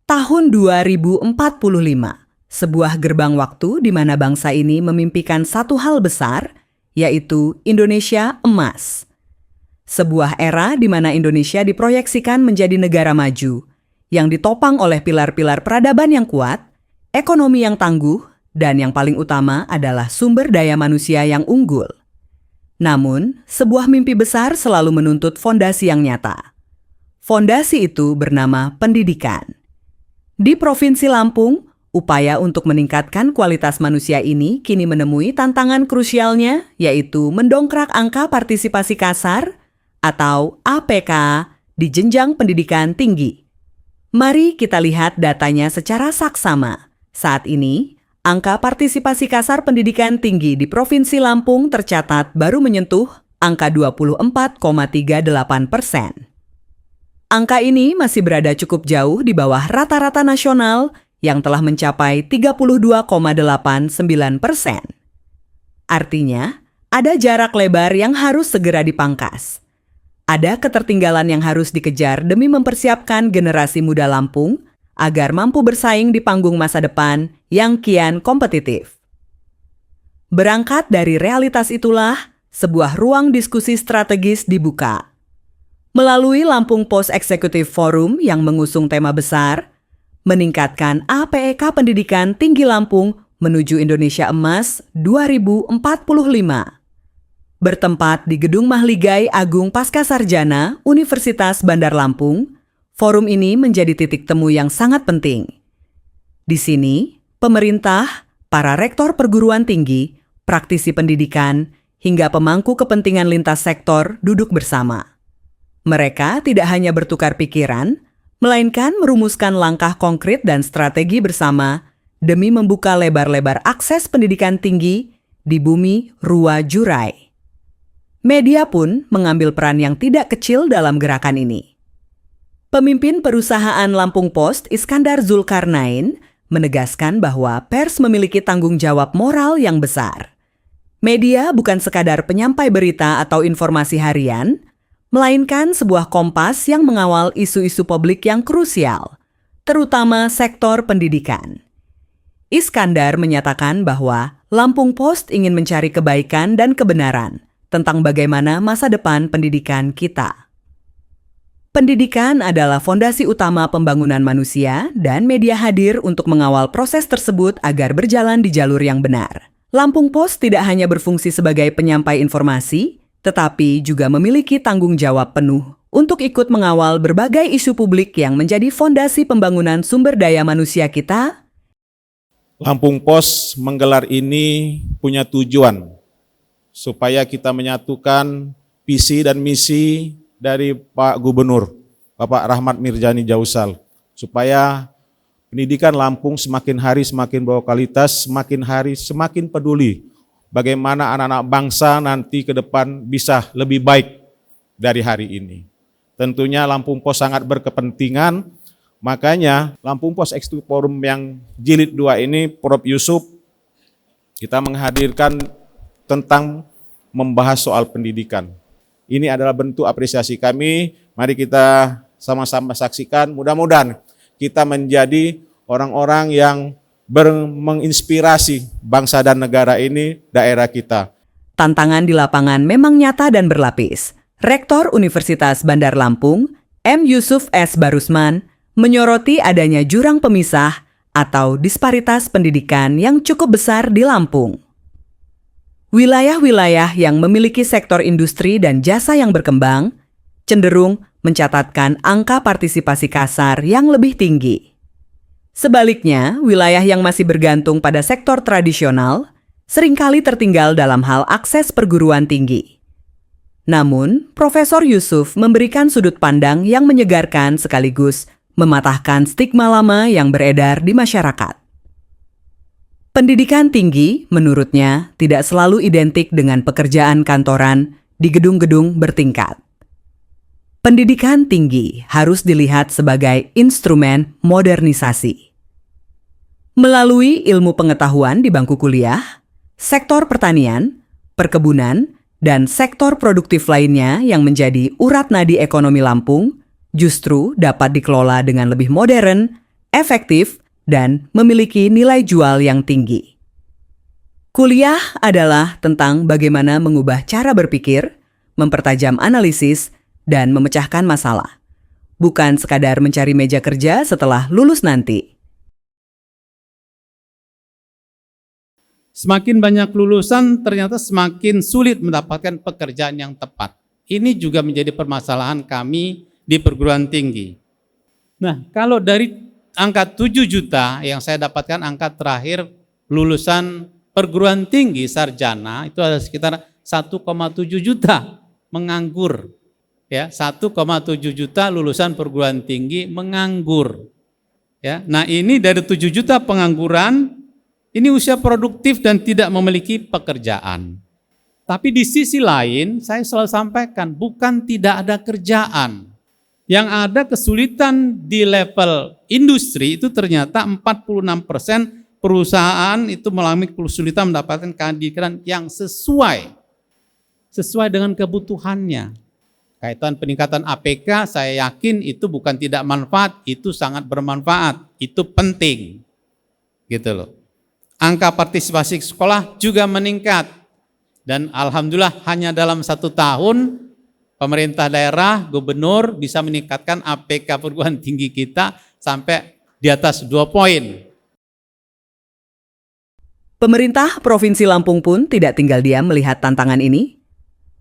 Tahun 2045, sebuah gerbang waktu di mana bangsa ini memimpikan satu hal besar, yaitu Indonesia Emas. Sebuah era di mana Indonesia diproyeksikan menjadi negara maju, yang ditopang oleh pilar-pilar peradaban yang kuat, ekonomi yang tangguh, dan yang paling utama adalah sumber daya manusia yang unggul. Namun, sebuah mimpi besar selalu menuntut fondasi yang nyata. Fondasi itu bernama pendidikan. Di Provinsi Lampung, upaya untuk meningkatkan kualitas manusia ini kini menemui tantangan krusialnya, yaitu mendongkrak angka partisipasi kasar atau APK di jenjang pendidikan tinggi. Mari kita lihat datanya secara saksama. Saat ini, angka partisipasi kasar pendidikan tinggi di Provinsi Lampung tercatat baru menyentuh angka 24,38%. Angka ini masih berada cukup jauh di bawah rata-rata nasional yang telah mencapai 32,89%. Artinya, ada jarak lebar yang harus segera dipangkas. Ada ketertinggalan yang harus dikejar demi mempersiapkan generasi muda Lampung agar mampu bersaing di panggung masa depan yang kian kompetitif. Berangkat dari realitas itulah, sebuah ruang diskusi strategis dibuka. Melalui Lampung Post Executive Forum yang mengusung tema besar, meningkatkan APK Pendidikan Tinggi Lampung menuju Indonesia Emas 2045. Bertempat di Gedung Mahligai Agung Pascasarjana Universitas Bandar Lampung, forum ini menjadi titik temu yang sangat penting. Di sini, pemerintah, para rektor perguruan tinggi, praktisi pendidikan, hingga pemangku kepentingan lintas sektor duduk bersama. Mereka tidak hanya bertukar pikiran, melainkan merumuskan langkah konkret dan strategi bersama demi membuka lebar-lebar akses pendidikan tinggi di bumi Rua Jurai. Media pun mengambil peran yang tidak kecil dalam gerakan ini. Pemimpin perusahaan Lampung Post, Iskandar Zulkarnain, menegaskan bahwa pers memiliki tanggung jawab moral yang besar. Media bukan sekadar penyampai berita atau informasi harian, melainkan sebuah kompas yang mengawal isu-isu publik yang krusial, terutama sektor pendidikan. Iskandar menyatakan bahwa Lampung Post ingin mencari kebaikan dan kebenaran tentang bagaimana masa depan pendidikan kita. Pendidikan adalah fondasi utama pembangunan manusia dan media hadir untuk mengawal proses tersebut agar berjalan di jalur yang benar. Lampung Post tidak hanya berfungsi sebagai penyampai informasi, tetapi juga memiliki tanggung jawab penuh untuk ikut mengawal berbagai isu publik yang menjadi fondasi pembangunan sumber daya manusia kita. Lampung Post menggelar ini punya tujuan supaya kita menyatukan visi dan misi dari Pak Gubernur, Bapak Rahmat Mirjani Jausal, supaya pendidikan Lampung semakin hari semakin berkualitas, semakin hari semakin peduli bagaimana anak-anak bangsa nanti ke depan bisa lebih baik dari hari ini. Tentunya Lampung Post sangat berkepentingan, makanya Lampung Post Executive Forum yang jilid 2 ini, Prof. Yusuf, kita menghadirkan tentang membahas soal pendidikan. Ini adalah bentuk apresiasi kami, mari kita sama-sama saksikan, mudah-mudahan kita menjadi orang-orang yang menginspirasi bangsa dan negara ini, daerah kita. Tantangan di lapangan memang nyata dan berlapis. Rektor Universitas Bandar Lampung, M. Yusuf S. Barusman, menyoroti adanya jurang pemisah atau disparitas pendidikan yang cukup besar di Lampung. Wilayah-wilayah yang memiliki sektor industri dan jasa yang berkembang cenderung mencatatkan angka partisipasi kasar yang lebih tinggi. Sebaliknya, wilayah yang masih bergantung pada sektor tradisional seringkali tertinggal dalam hal akses perguruan tinggi. Namun, Profesor Yusuf memberikan sudut pandang yang menyegarkan sekaligus mematahkan stigma lama yang beredar di masyarakat. Pendidikan tinggi, menurutnya, tidak selalu identik dengan pekerjaan kantoran di gedung-gedung bertingkat. Pendidikan tinggi harus dilihat sebagai instrumen modernisasi. Melalui ilmu pengetahuan di bangku kuliah, sektor pertanian, perkebunan, dan sektor produktif lainnya yang menjadi urat nadi ekonomi Lampung justru dapat dikelola dengan lebih modern, efektif, dan memiliki nilai jual yang tinggi. Kuliah adalah tentang bagaimana mengubah cara berpikir, mempertajam analisis, dan memecahkan masalah. Bukan sekadar mencari meja kerja setelah lulus nanti. Semakin banyak lulusan, ternyata semakin sulit mendapatkan pekerjaan yang tepat. Ini juga menjadi permasalahan kami di perguruan tinggi. Nah, kalau dari angka 7 juta yang saya dapatkan, angka terakhir lulusan perguruan tinggi sarjana itu ada sekitar 1,7 juta menganggur. Ya, 1,7 juta lulusan perguruan tinggi menganggur. Ya, nah ini dari 7 juta pengangguran, ini usia produktif dan tidak memiliki pekerjaan. Tapi di sisi lain, saya selalu sampaikan, bukan tidak ada kerjaan. Yang ada kesulitan di level industri itu ternyata 46% perusahaan itu mengalami kesulitan mendapatkan kehadiran yang sesuai dengan kebutuhannya. Kaitan peningkatan APK, saya yakin itu bukan tidak manfaat, itu sangat bermanfaat, itu penting. Gitu loh. Angka partisipasi sekolah juga meningkat. Dan alhamdulillah hanya dalam 1 tahun pemerintah daerah, gubernur bisa meningkatkan APK perguruan tinggi kita sampai di atas 2 poin. Pemerintah Provinsi Lampung pun tidak tinggal diam melihat tantangan ini.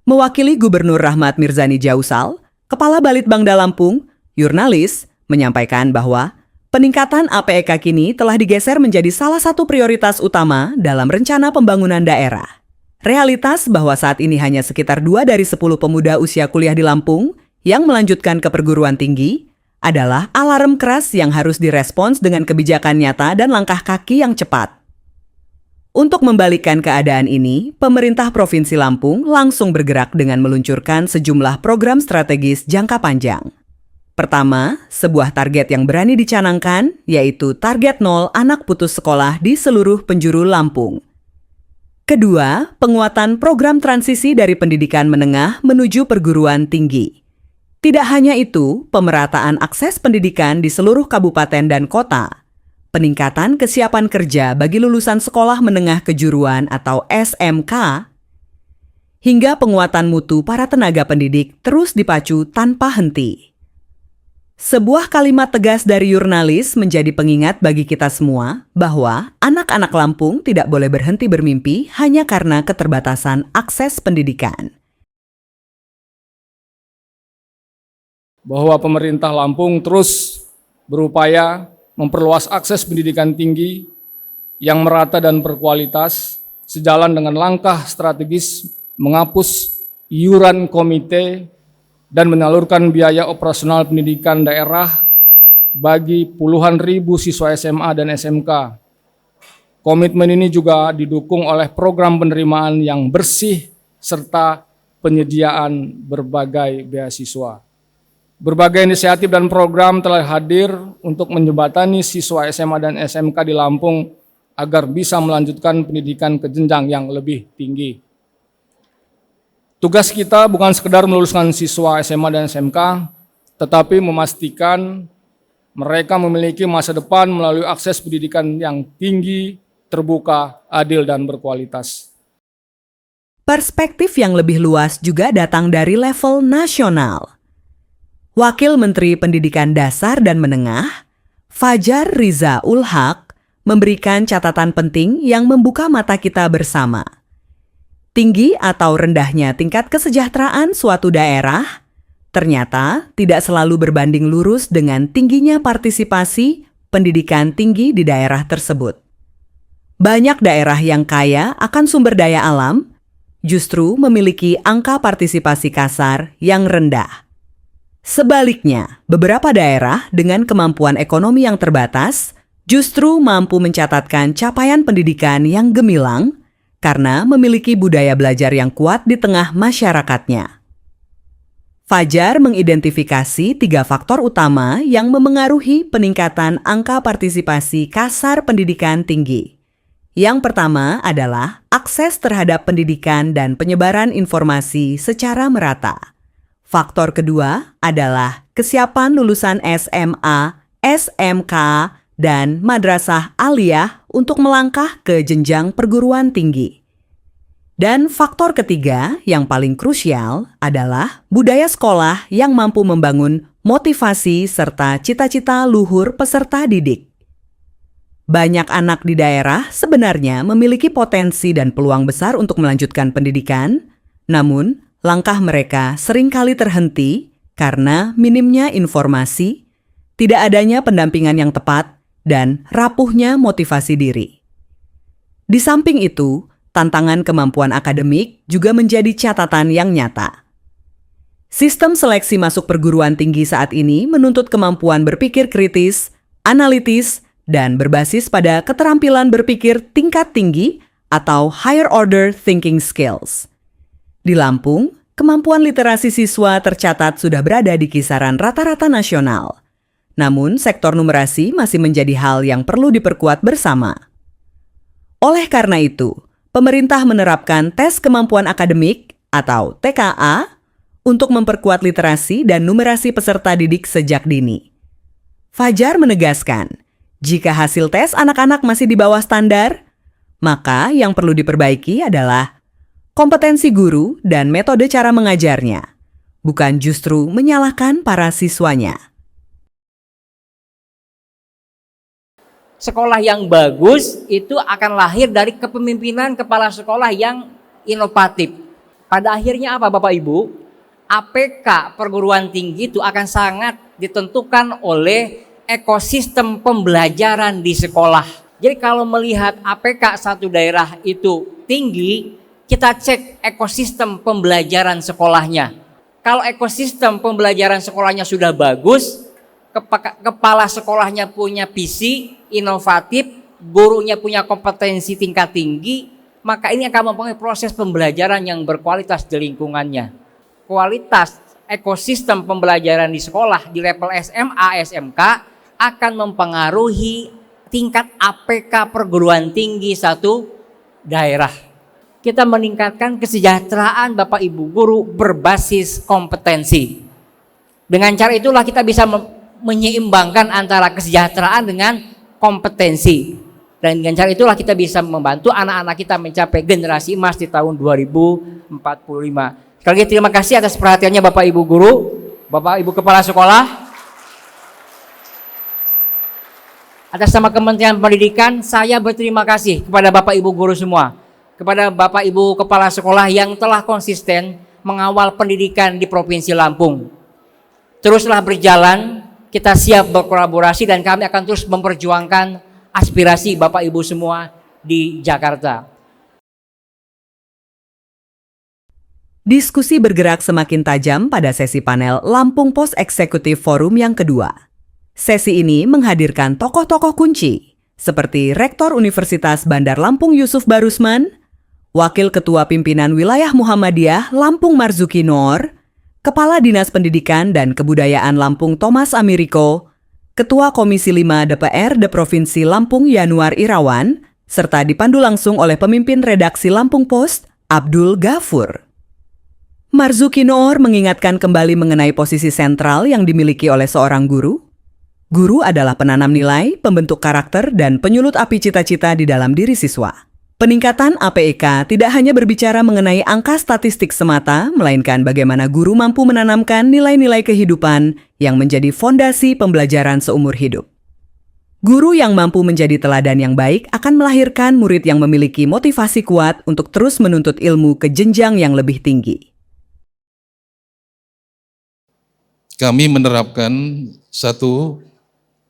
Mewakili Gubernur Rahmat Mirzani Jausal, Kepala Balitbangda Lampung, Yurnalis, menyampaikan bahwa peningkatan APK kini telah digeser menjadi salah satu prioritas utama dalam rencana pembangunan daerah. Realitas bahwa saat ini hanya sekitar 2 dari 10 pemuda usia kuliah di Lampung yang melanjutkan ke perguruan tinggi adalah alarm keras yang harus direspons dengan kebijakan nyata dan langkah kaki yang cepat. Untuk membalikkan keadaan ini, pemerintah Provinsi Lampung langsung bergerak dengan meluncurkan sejumlah program strategis jangka panjang. Pertama, sebuah target yang berani dicanangkan, yaitu target 0 anak putus sekolah di seluruh penjuru Lampung. Kedua, penguatan program transisi dari pendidikan menengah menuju perguruan tinggi. Tidak hanya itu, pemerataan akses pendidikan di seluruh kabupaten dan kota, peningkatan kesiapan kerja bagi lulusan sekolah menengah kejuruan atau SMK, hingga penguatan mutu para tenaga pendidik terus dipacu tanpa henti. Sebuah kalimat tegas dari Yurnalis menjadi pengingat bagi kita semua bahwa anak-anak Lampung tidak boleh berhenti bermimpi hanya karena keterbatasan akses pendidikan. Bahwa pemerintah Lampung terus berupaya memperluas akses pendidikan tinggi yang merata dan berkualitas sejalan dengan langkah strategis menghapus iuran komite dan menyalurkan biaya operasional pendidikan daerah bagi puluhan ribu siswa SMA dan SMK. Komitmen ini juga didukung oleh program penerimaan yang bersih serta penyediaan berbagai beasiswa. Berbagai inisiatif dan program telah hadir untuk menjembatani siswa SMA dan SMK di Lampung agar bisa melanjutkan pendidikan ke jenjang yang lebih tinggi. Tugas kita bukan sekedar meluluskan siswa SMA dan SMK, tetapi memastikan mereka memiliki masa depan melalui akses pendidikan yang tinggi, terbuka, adil, dan berkualitas. Perspektif yang lebih luas juga datang dari level nasional. Wakil Menteri Pendidikan Dasar dan Menengah, Fajar Riza Ul-Haq, memberikan catatan penting yang membuka mata kita bersama. Tinggi atau rendahnya tingkat kesejahteraan suatu daerah ternyata tidak selalu berbanding lurus dengan tingginya partisipasi pendidikan tinggi di daerah tersebut. Banyak daerah yang kaya akan sumber daya alam justru memiliki angka partisipasi kasar yang rendah. Sebaliknya, beberapa daerah dengan kemampuan ekonomi yang terbatas justru mampu mencatatkan capaian pendidikan yang gemilang karena memiliki budaya belajar yang kuat di tengah masyarakatnya. Fajar mengidentifikasi 3 faktor utama yang memengaruhi peningkatan angka partisipasi kasar pendidikan tinggi. Yang pertama adalah akses terhadap pendidikan dan penyebaran informasi secara merata. Faktor kedua adalah kesiapan lulusan SMA, SMK, dan madrasah aliyah untuk melangkah ke jenjang perguruan tinggi. Dan faktor ketiga yang paling krusial adalah budaya sekolah yang mampu membangun motivasi serta cita-cita luhur peserta didik. Banyak anak di daerah sebenarnya memiliki potensi dan peluang besar untuk melanjutkan pendidikan, namun langkah mereka seringkali terhenti karena minimnya informasi, tidak adanya pendampingan yang tepat, dan rapuhnya motivasi diri. Di samping itu, tantangan kemampuan akademik juga menjadi catatan yang nyata. Sistem seleksi masuk perguruan tinggi saat ini menuntut kemampuan berpikir kritis, analitis, dan berbasis pada keterampilan berpikir tingkat tinggi atau higher order thinking skills. Di Lampung, kemampuan literasi siswa tercatat sudah berada di kisaran rata-rata nasional. Namun, sektor numerasi masih menjadi hal yang perlu diperkuat bersama. Oleh karena itu, pemerintah menerapkan tes kemampuan akademik atau TKA untuk memperkuat literasi dan numerasi peserta didik sejak dini. Fajar menegaskan, jika hasil tes anak-anak masih di bawah standar, maka yang perlu diperbaiki adalah kompetensi guru dan metode cara mengajarnya, bukan justru menyalahkan para siswanya. Sekolah yang bagus itu akan lahir dari kepemimpinan kepala sekolah yang inovatif. Pada akhirnya apa Bapak Ibu? APK perguruan tinggi itu akan sangat ditentukan oleh ekosistem pembelajaran di sekolah. Jadi kalau melihat APK satu daerah itu tinggi, kita cek ekosistem pembelajaran sekolahnya. Kalau ekosistem pembelajaran sekolahnya sudah bagus, kepala sekolahnya punya visi inovatif, gurunya punya kompetensi tingkat tinggi, maka ini akan mempengaruhi proses pembelajaran yang berkualitas di lingkungannya. Kualitas ekosistem pembelajaran di sekolah di level SMA, SMK akan mempengaruhi tingkat APK perguruan tinggi satu daerah. Kita meningkatkan kesejahteraan Bapak Ibu guru berbasis kompetensi. Dengan cara itulah kita bisa menyeimbangkan antara kesejahteraan dengan kompetensi. Dan dengan cara itulah kita bisa membantu anak-anak kita mencapai generasi emas di tahun 2045. Sekali lagi terima kasih atas perhatiannya Bapak Ibu guru, Bapak Ibu kepala sekolah. Atas nama Kementerian Pendidikan, saya berterima kasih kepada Bapak Ibu guru semua, kepada Bapak Ibu kepala sekolah yang telah konsisten mengawal pendidikan di Provinsi Lampung. Teruslah berjalan, kita siap berkolaborasi dan kami akan terus memperjuangkan aspirasi Bapak Ibu semua di Jakarta. Diskusi bergerak semakin tajam pada sesi panel Lampung Post Executive Forum yang kedua. Sesi ini menghadirkan tokoh-tokoh kunci seperti Rektor Universitas Bandar Lampung Yusuf Barusman, Wakil Ketua Pimpinan Wilayah Muhammadiyah Lampung Marzuki Noor, Kepala Dinas Pendidikan dan Kebudayaan Lampung Thomas Ameriko, Ketua Komisi 5 DPRD Provinsi Lampung Yanuar Irawan, serta dipandu langsung oleh pemimpin redaksi Lampung Post, Abdul Ghafur. Marzuki Noor mengingatkan kembali mengenai posisi sentral yang dimiliki oleh seorang guru. Guru adalah penanam nilai, pembentuk karakter, dan penyulut api cita-cita di dalam diri siswa. Peningkatan APEK tidak hanya berbicara mengenai angka statistik semata, melainkan bagaimana guru mampu menanamkan nilai-nilai kehidupan yang menjadi fondasi pembelajaran seumur hidup. Guru yang mampu menjadi teladan yang baik akan melahirkan murid yang memiliki motivasi kuat untuk terus menuntut ilmu ke jenjang yang lebih tinggi. Kami menerapkan satu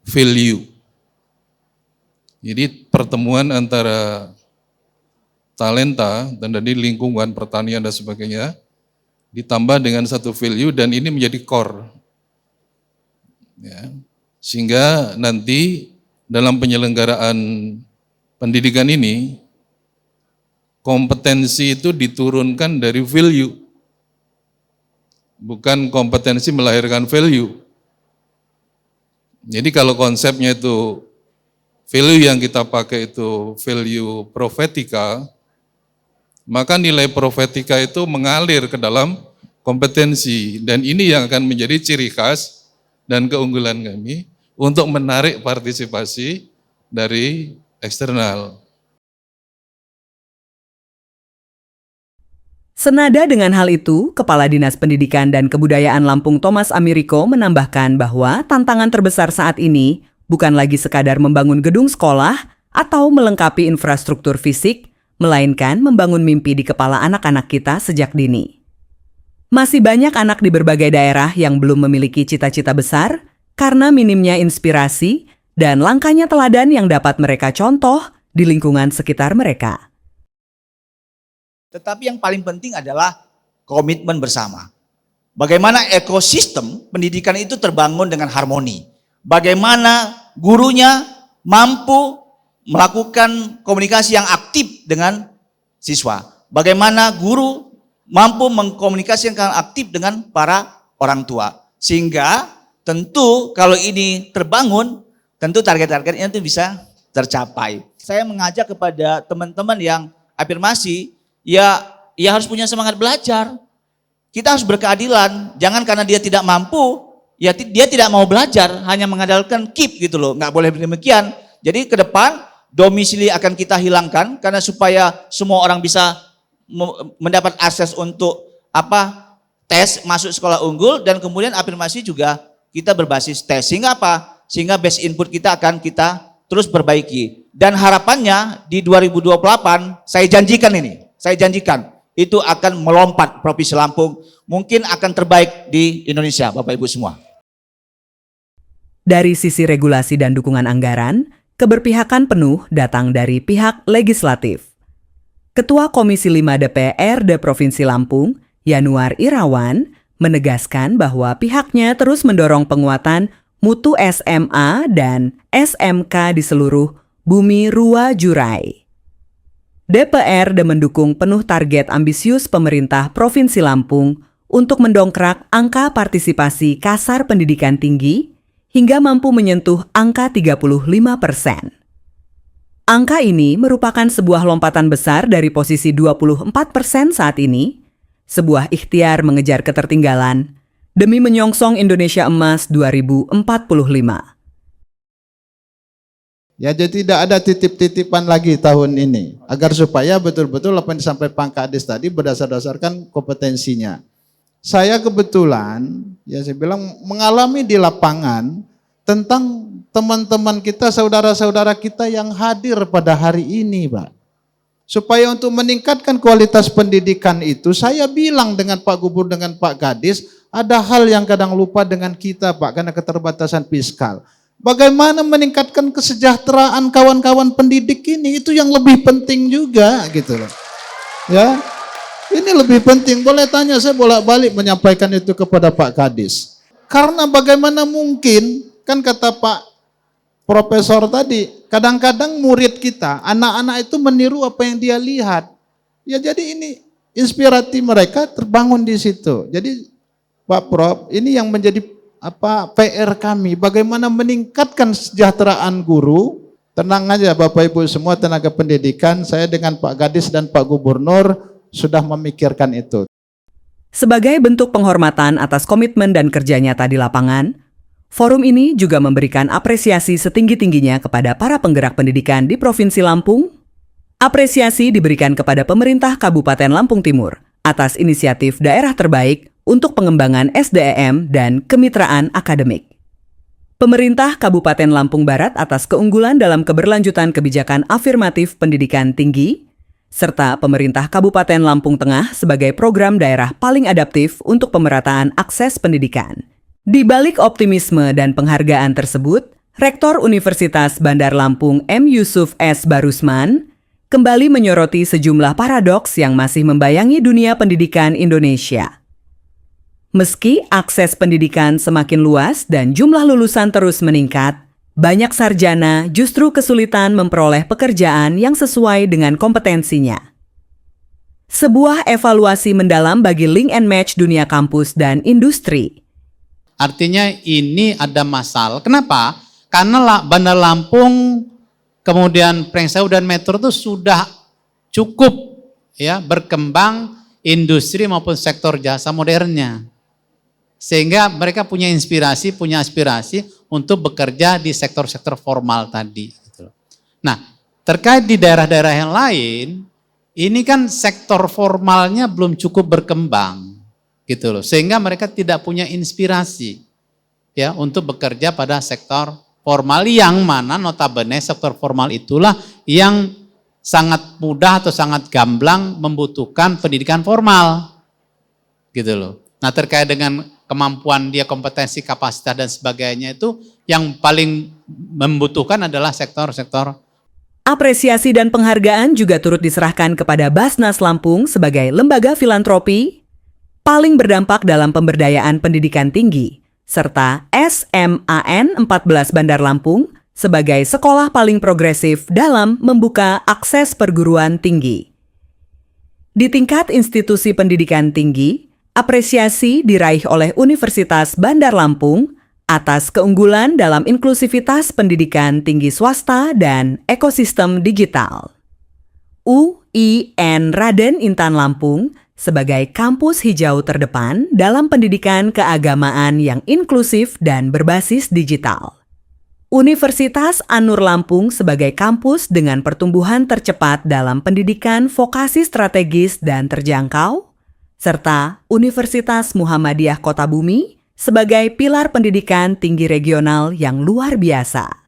value. Jadi pertemuan antara talenta dan dari lingkungan pertanian dan sebagainya ditambah dengan satu value dan ini menjadi core ya. Sehingga nanti dalam penyelenggaraan pendidikan ini kompetensi itu diturunkan dari value, bukan kompetensi melahirkan value. Jadi kalau konsepnya itu value yang kita pakai itu value profetika, maka nilai profetika itu mengalir ke dalam kompetensi dan ini yang akan menjadi ciri khas dan keunggulan kami untuk menarik partisipasi dari eksternal. Senada dengan hal itu, Kepala Dinas Pendidikan dan Kebudayaan Lampung Thomas Amiriko menambahkan bahwa tantangan terbesar saat ini bukan lagi sekadar membangun gedung sekolah atau melengkapi infrastruktur fisik, melainkan membangun mimpi di kepala anak-anak kita sejak dini. Masih banyak anak di berbagai daerah yang belum memiliki cita-cita besar karena minimnya inspirasi dan langkahnya teladan yang dapat mereka contoh di lingkungan sekitar mereka. Tetapi yang paling penting adalah komitmen bersama. Bagaimana ekosistem pendidikan itu terbangun dengan harmoni. Bagaimana gurunya mampu melakukan komunikasi yang aktif dengan siswa. Bagaimana guru mampu mengkomunikasikan aktif dengan para orang tua. Sehingga tentu kalau ini terbangun, tentu target-targetnya itu bisa tercapai. Saya mengajak kepada teman-teman yang afirmasi, ya harus punya semangat belajar. Kita harus berkeadilan, jangan karena dia tidak mampu, ya dia tidak mau belajar, hanya mengandalkan KIP gitu loh, nggak boleh demikian. Jadi ke depan domisili akan kita hilangkan karena supaya semua orang bisa mendapat akses untuk tes masuk sekolah unggul, dan kemudian afirmasi juga kita berbasis tes. Sehingga apa? Sehingga base input kita akan kita terus perbaiki. Dan harapannya di 2028 saya janjikan itu akan melompat Provinsi Lampung, mungkin akan terbaik di Indonesia, Bapak Ibu semua. Dari sisi regulasi dan dukungan anggaran, keberpihakan penuh datang dari pihak legislatif. Ketua Komisi 5 DPRD Provinsi Lampung, Yanuar Irawan, menegaskan bahwa pihaknya terus mendorong penguatan mutu SMA dan SMK di seluruh Bumi Rua Jurai. DPRD mendukung penuh target ambisius pemerintah Provinsi Lampung untuk mendongkrak angka partisipasi kasar pendidikan tinggi hingga mampu menyentuh angka 35%. Angka ini merupakan sebuah lompatan besar dari posisi 24% saat ini, sebuah ikhtiar mengejar ketertinggalan demi menyongsong Indonesia Emas 2045. Ya, jadi tidak ada titip-titipan lagi tahun ini, agar supaya betul-betul apa yang disampaikan Pak Kadis tadi berdasarkan kompetensinya. Saya kebetulan, ya saya bilang mengalami di lapangan tentang teman-teman kita, saudara-saudara kita yang hadir pada hari ini, Pak. Supaya untuk meningkatkan kualitas pendidikan itu, saya bilang dengan Pak Gubernur, dengan Pak Kadis, ada hal yang kadang lupa dengan kita, Pak, karena keterbatasan fiskal. Bagaimana meningkatkan kesejahteraan kawan-kawan pendidik ini, itu yang lebih penting juga gitu loh. Ya. Ini lebih penting. Boleh tanya, saya bolak-balik menyampaikan itu kepada Pak Kadis. Karena bagaimana mungkin, kan kata Pak Profesor tadi, kadang-kadang murid kita, anak-anak itu meniru apa yang dia lihat. Ya jadi ini inspirasi mereka terbangun di situ. Jadi Pak Prof, ini yang menjadi PR kami, bagaimana meningkatkan kesejahteraan guru. Tenang aja Bapak Ibu semua tenaga pendidikan, saya dengan Pak Kadis dan Pak Gubernur sudah memikirkan itu. Sebagai bentuk penghormatan atas komitmen dan kerja nyata di lapangan, forum ini juga memberikan apresiasi setinggi-tingginya kepada para penggerak pendidikan di Provinsi Lampung. Apresiasi diberikan kepada pemerintah Kabupaten Lampung Timur atas inisiatif daerah terbaik untuk pengembangan SDM dan kemitraan akademik. Pemerintah Kabupaten Lampung Barat atas keunggulan dalam keberlanjutan kebijakan afirmatif pendidikan tinggi, serta pemerintah Kabupaten Lampung Tengah sebagai program daerah paling adaptif untuk pemerataan akses pendidikan. Di balik optimisme dan penghargaan tersebut, Rektor Universitas Bandar Lampung M. Yusuf S. Barusman kembali menyoroti sejumlah paradoks yang masih membayangi dunia pendidikan Indonesia. Meski akses pendidikan semakin luas dan jumlah lulusan terus meningkat, banyak sarjana justru kesulitan memperoleh pekerjaan yang sesuai dengan kompetensinya. Sebuah evaluasi mendalam bagi link and match dunia kampus dan industri. Artinya ini ada masalah. Kenapa? Karena Bandar Lampung, kemudian Prengseu dan Metro itu sudah cukup ya berkembang industri maupun sektor jasa modernnya. Sehingga mereka punya inspirasi, punya aspirasi untuk bekerja di sektor-sektor formal tadi. Gitu. Nah, terkait di daerah-daerah yang lain, ini kan sektor formalnya belum cukup berkembang, gitu loh. Sehingga mereka tidak punya inspirasi ya untuk bekerja pada sektor formal yang mana notabene sektor formal itulah yang sangat mudah atau sangat gamblang membutuhkan pendidikan formal, gitu loh. Nah, terkait dengan kemampuan dia, kompetensi, kapasitas dan sebagainya itu yang paling membutuhkan adalah sektor-sektor. Apresiasi dan penghargaan juga turut diserahkan kepada Basnas Lampung sebagai lembaga filantropi paling berdampak dalam pemberdayaan pendidikan tinggi, serta SMAN 14 Bandar Lampung sebagai sekolah paling progresif dalam membuka akses perguruan tinggi. Di tingkat institusi pendidikan tinggi, apresiasi diraih oleh Universitas Bandar Lampung atas keunggulan dalam inklusivitas pendidikan tinggi swasta dan ekosistem digital. UIN Raden Intan Lampung sebagai kampus hijau terdepan dalam pendidikan keagamaan yang inklusif dan berbasis digital. Universitas Anur Lampung sebagai kampus dengan pertumbuhan tercepat dalam pendidikan vokasi strategis dan terjangkau, serta Universitas Muhammadiyah Kota Bumi sebagai pilar pendidikan tinggi regional yang luar biasa.